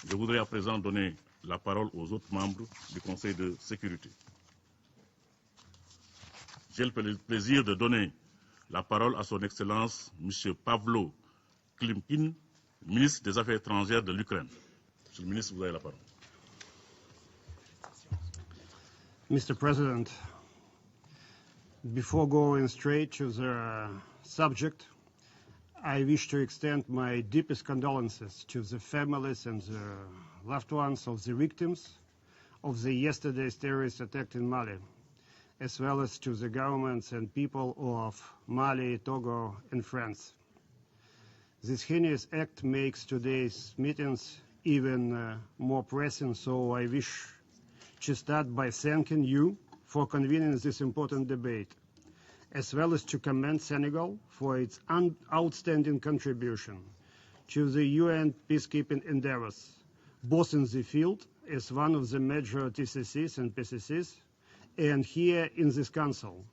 Je voudrais à présent donner la parole aux autres membres du Conseil de sécurité. J'ai le plaisir de donner la parole à son Excellence M. Pavlo Klimkin, ministre des Affaires étrangères de l'Ukraine. Monsieur le ministre, vous avez la parole. Mr. President, before going straight to the subject, I wish to extend my deepest condolences to the families and the loved ones of the victims of the yesterday's terrorist attack in Mali, as well as to the governments and people of Mali, Togo, and France. This heinous act makes today's meetings even more pressing, so I wish to start by thanking you for convening this important debate, as well as to commend Senegal for its outstanding contribution to the UN peacekeeping endeavors, both in the field as one of the major TCCs and PCCs, and here in this Council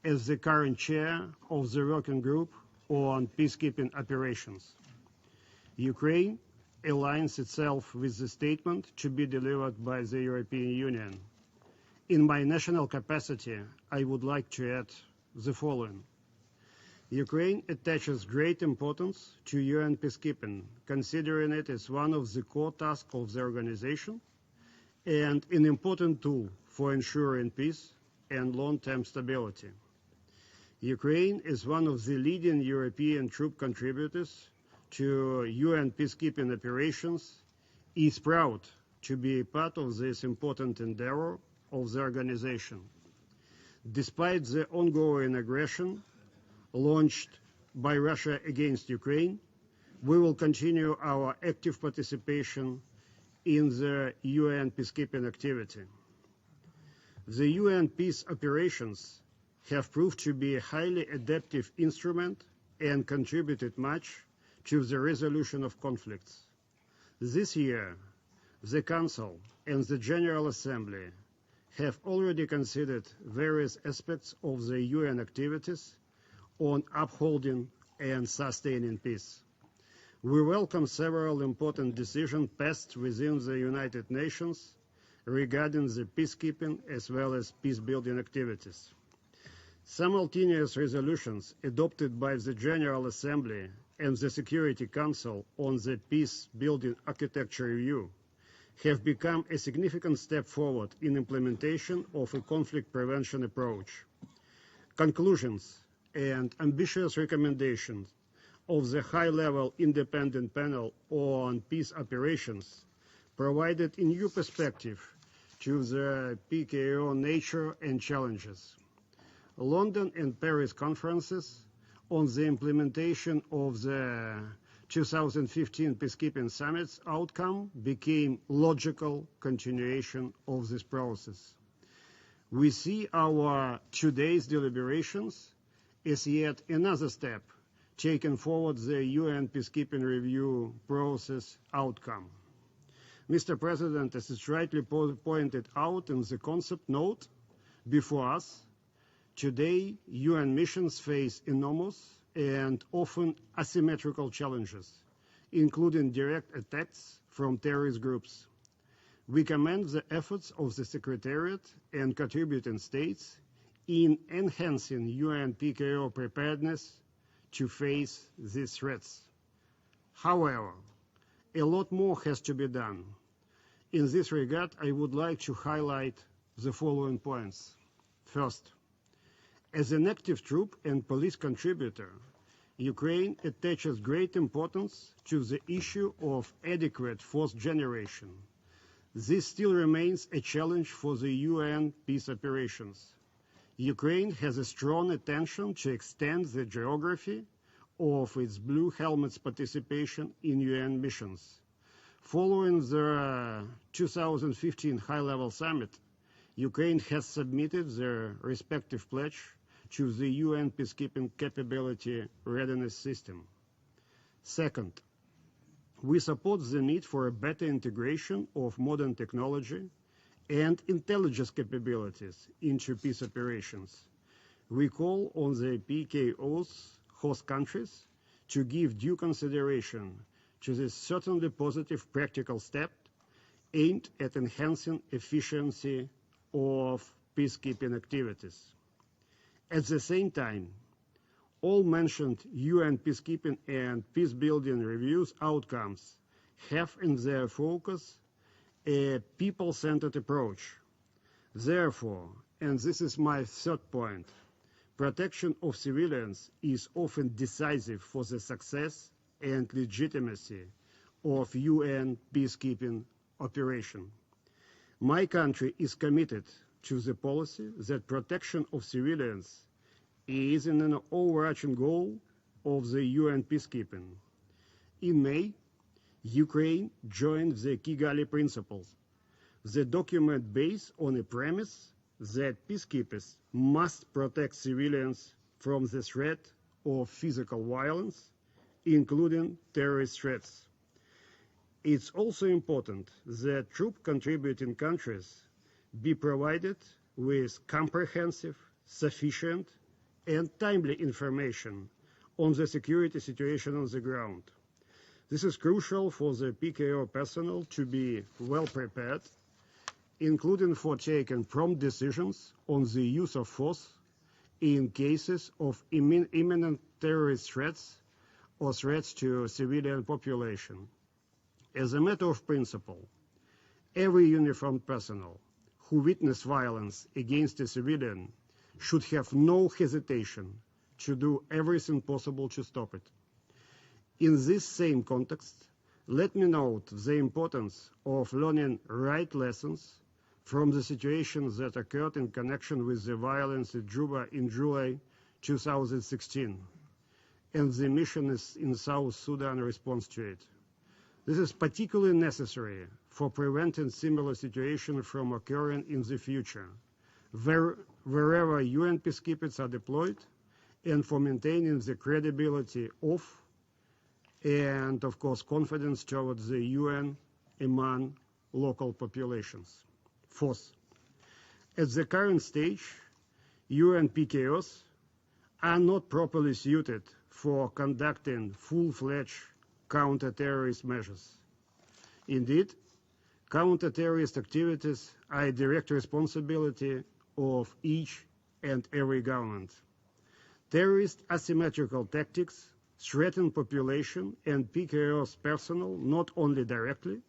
as the current chair of the working group on peacekeeping operations. Ukraine aligns itself with the statement to be delivered by the European Union. In my national capacity, I would like to add the following. Ukraine attaches great importance to UN peacekeeping, considering it as one of the core tasks of the organization and an important tool for ensuring peace and long-term stability. Ukraine is one of the leading European troop contributors to UN peacekeeping operations, is proud to be a part of this important endeavor of the organization. Despite the ongoing aggression launched by Russia against Ukraine, we will continue our active participation in the UN peacekeeping activity. The UN peace operations have proved to be a highly adaptive instrument and contributed much to the resolution of conflicts. This year, the Council and the General Assembly have already considered various aspects of the UN activities on upholding and sustaining peace. We welcome several important decisions passed within the United Nations regarding the peacekeeping as well as peace-building activities. Simultaneous resolutions adopted by the General Assembly and the Security Council on the peace-building architecture review have become a significant step forward in implementation of a conflict prevention approach. Conclusions and ambitious recommendations of the high-level independent panel on peace operations provided a new perspective to the PKO nature and challenges. London and Paris conferences on the implementation of the 2015 peacekeeping summit's outcome became logical continuation of this process. We see our today's deliberations as yet another step taken forward the UN peacekeeping review process outcome. Mr. President, as is rightly pointed out in the concept note before us, today UN missions face enormous and often asymmetrical challenges, including direct attacks from terrorist groups. We commend the efforts of the Secretariat and contributing states in enhancing UN PKO preparedness to face these threats. However, a lot more has to be done. In this regard, I would like to highlight the following points. First, as an active troop and police contributor, Ukraine attaches great importance to the issue of adequate force generation. This still remains a challenge for the UN peace operations. Ukraine has a strong intention to extend the geography of its Blue Helmets participation in UN missions. Following the 2015 high-level summit, Ukraine has submitted their respective pledge to the UN peacekeeping capability readiness system. Second, we support the need for a better integration of modern technology and intelligence capabilities into peace operations. We call on the PKO's host countries to give due consideration to this certainly positive practical step aimed at enhancing efficiency of peacekeeping activities. At the same time, all mentioned UN peacekeeping and peace-building reviews outcomes have in their focus a people-centered approach. Therefore, and this is my third point, protection of civilians is often decisive for the success and legitimacy of UN peacekeeping operation. My country is committed to the policy that protection of civilians is an overarching goal of the UN peacekeeping. In May, Ukraine joined the Kigali Principles, the document based on a premise that peacekeepers must protect civilians from the threat of physical violence, including terrorist threats. It's also important that troop contributing countries be provided with comprehensive, sufficient, and timely information on the security situation on the ground. This is crucial for the PKO personnel to be well prepared, including for taking prompt decisions on the use of force in cases of imminent terrorist threats or threats to civilian population. As a matter of principle, every uniformed personnel who witness violence against a civilian should have no hesitation to do everything possible to stop it. In this same context, let me note the importance of learning right lessons from the situations that occurred in connection with the violence in Juba in July 2016 and the mission in South Sudan response to it. This is particularly necessary for preventing similar situations from occurring in the future, wherever UN peacekeepers are deployed, and for maintaining the credibility of and, of course, confidence towards the UN among local populations. Fourth, at the current stage, UN PKOs are not properly suited for conducting full-fledged counter-terrorist measures. Indeed, counter-terrorist activities are a direct responsibility of each and every government. Terrorist asymmetrical tactics threaten population and PKO's personnel not only directly,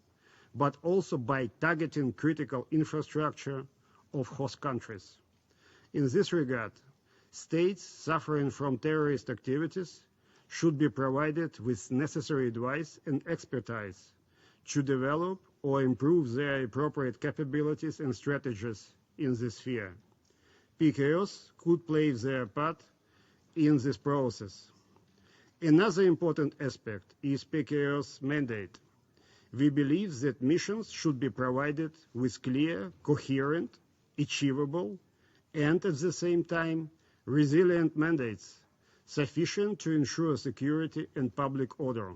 but also by targeting critical infrastructure of host countries. In this regard, states suffering from terrorist activities should be provided with necessary advice and expertise to develop or improve their appropriate capabilities and strategies in this sphere. PKOs could play their part in this process. Another important aspect is PKO's mandate. We believe that missions should be provided with clear, coherent, achievable, and at the same time, resilient mandates sufficient to ensure security and public order,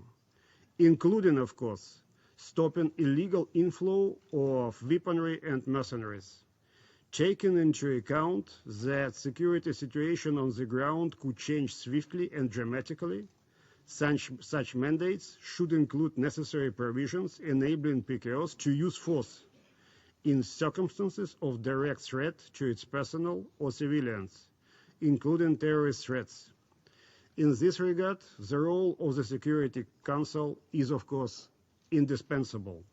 including, of course, stopping illegal inflow of weaponry and mercenaries. Taking into account that security situation on the ground could change swiftly and dramatically, such mandates should include necessary provisions enabling PKOs to use force in circumstances of direct threat to its personnel or civilians, including terrorist threats. In this regard, the role of the Security Council is, of course, indispensable.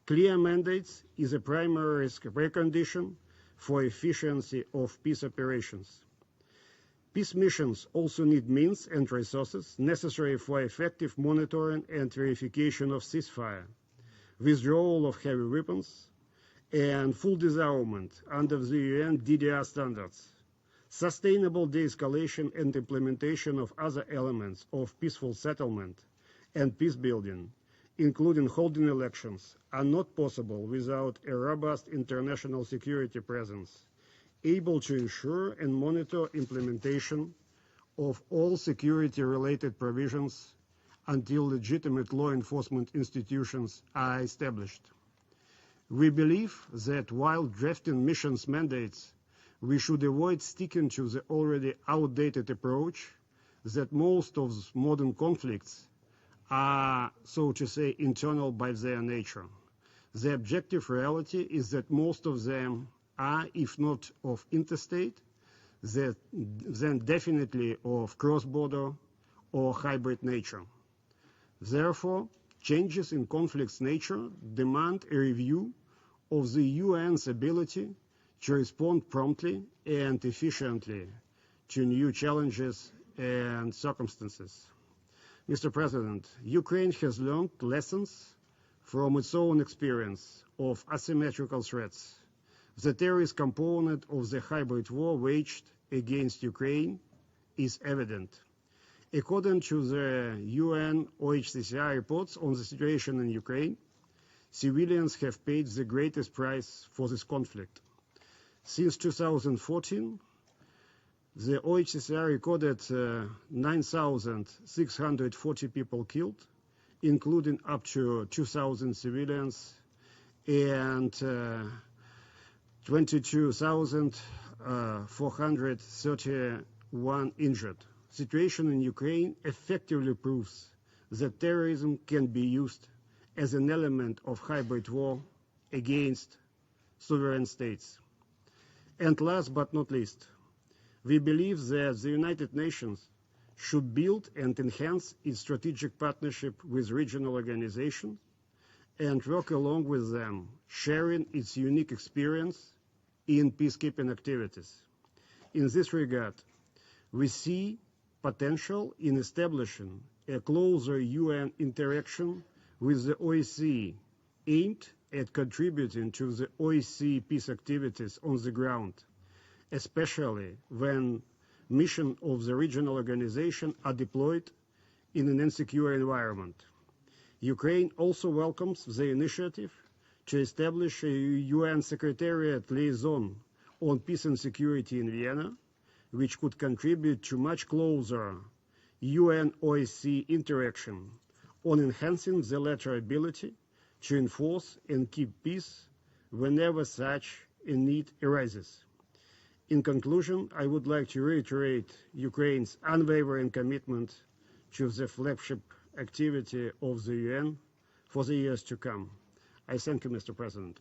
Clear mandates is a primary precondition for efficiency of peace operations. Peace missions also need means and resources necessary for effective monitoring and verification of ceasefire, withdrawal of heavy weapons, and full disarmament under the UN DDR standards, sustainable de-escalation and implementation of other elements of peaceful settlement and peace building, including holding elections, are not possible without a robust international security presence, able to ensure and monitor implementation of all security-related provisions until legitimate law enforcement institutions are established. We believe that while drafting missions mandates, we should avoid sticking to the already outdated approach that most of modern conflicts are, so to say, internal by their nature. The objective reality is that most of them are, if not of interstate, then definitely of cross-border or hybrid nature. Therefore, changes in conflict's nature demand a review of the UN's ability to respond promptly and efficiently to new challenges and circumstances. Mr. President, Ukraine has learned lessons from its own experience of asymmetrical threats. The terrorist component of the hybrid war waged against Ukraine is evident. According to the UN OHCHR reports on the situation in Ukraine, civilians have paid the greatest price for this conflict. Since 2014, the OHCHR recorded 9,640 people killed, including up to 2,000 civilians and 22,431 injured. Situation in Ukraine effectively proves that terrorism can be used as an element of hybrid war against sovereign states. And last but not least, we believe that the United Nations should build and enhance its strategic partnership with regional organizations and work along with them, sharing its unique experience in peacekeeping activities. In this regard, we see potential in establishing a closer UN interaction with the OSCE, aimed at contributing to the OSCE peace activities on the ground, especially when missions of the regional organization are deployed in an insecure environment. Ukraine also welcomes the initiative to establish a UN Secretariat liaison on peace and security in Vienna, which could contribute to much closer UN-OSCE interaction on enhancing the latter ability to enforce and keep peace whenever such a need arises. In conclusion, I would like to reiterate Ukraine's unwavering commitment to the flagship activity of the UN for the years to come. I thank you, Mr. President.